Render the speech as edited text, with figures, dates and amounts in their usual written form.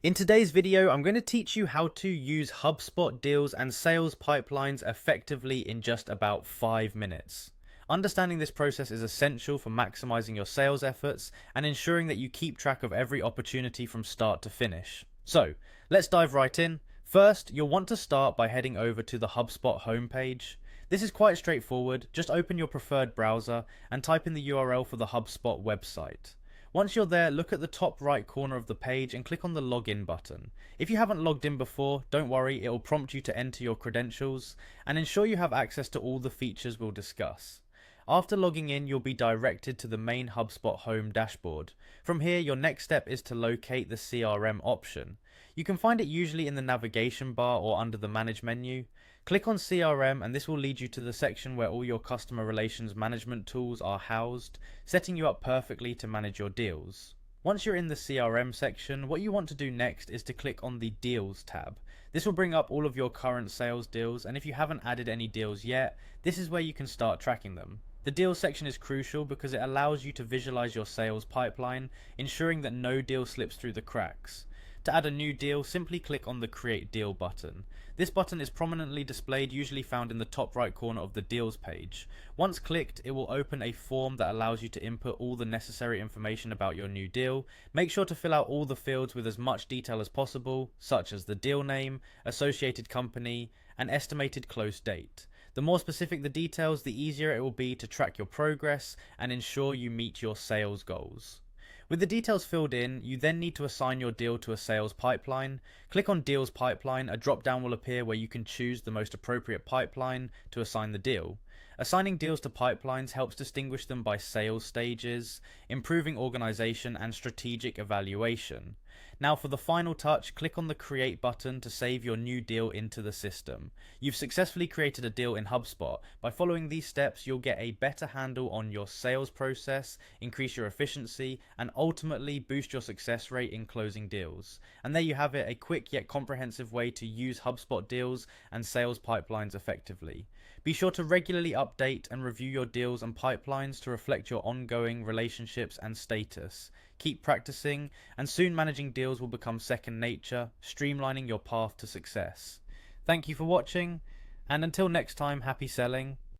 In today's video, I'm going to teach you how to use HubSpot deals and sales pipelines effectively in just about 5 minutes. Understanding this process is essential for maximizing your sales efforts and ensuring that you keep track of every opportunity from start to finish. So, let's dive right in. First, you'll want to start by heading over to the HubSpot homepage. This is quite straightforward. Just open your preferred browser and type in the URL for the HubSpot website. Once you're there, look at the top right corner of the page and click on the login button. If you haven't logged in before, don't worry, it will prompt you to enter your credentials and ensure you have access to all the features we'll discuss. After logging in, you'll be directed to the main HubSpot home dashboard. From here, your next step is to locate the CRM option. You can find it usually in the navigation bar or under the Manage menu. Click on CRM and this will lead you to the section where all your customer relations management tools are housed, setting you up perfectly to manage your deals. Once you're in the CRM section, what you want to do next is to click on the Deals tab. This will bring up all of your current sales deals, and if you haven't added any deals yet, this is where you can start tracking them. The deals section is crucial because it allows you to visualize your sales pipeline, ensuring that no deal slips through the cracks. To add a new deal, simply click on the Create Deal button. This button is prominently displayed, usually found in the top right corner of the Deals page. Once clicked, it will open a form that allows you to input all the necessary information about your new deal. Make sure to fill out all the fields with as much detail as possible, such as the deal name, associated company, and estimated close date. The more specific the details, the easier it will be to track your progress and ensure you meet your sales goals. With the details filled in, you then need to assign your deal to a sales pipeline. Click on Deals Pipeline, a drop down will appear where you can choose the most appropriate pipeline to assign the deal. Assigning deals to pipelines helps distinguish them by sales stages, improving organization and strategic evaluation. Now for the final touch, click on the Create button to save your new deal into the system. You've successfully created a deal in HubSpot. By following these steps, you'll get a better handle on your sales process, increase your efficiency, and ultimately boost your success rate in closing deals. And there you have it, a quick yet comprehensive way to use HubSpot deals and sales pipelines effectively. Be sure to regularly update and review your deals and pipelines to reflect your ongoing relationships and status. Keep practicing, and soon managing deals will become second nature, streamlining your path to success. Thank you for watching, and until next time, happy selling.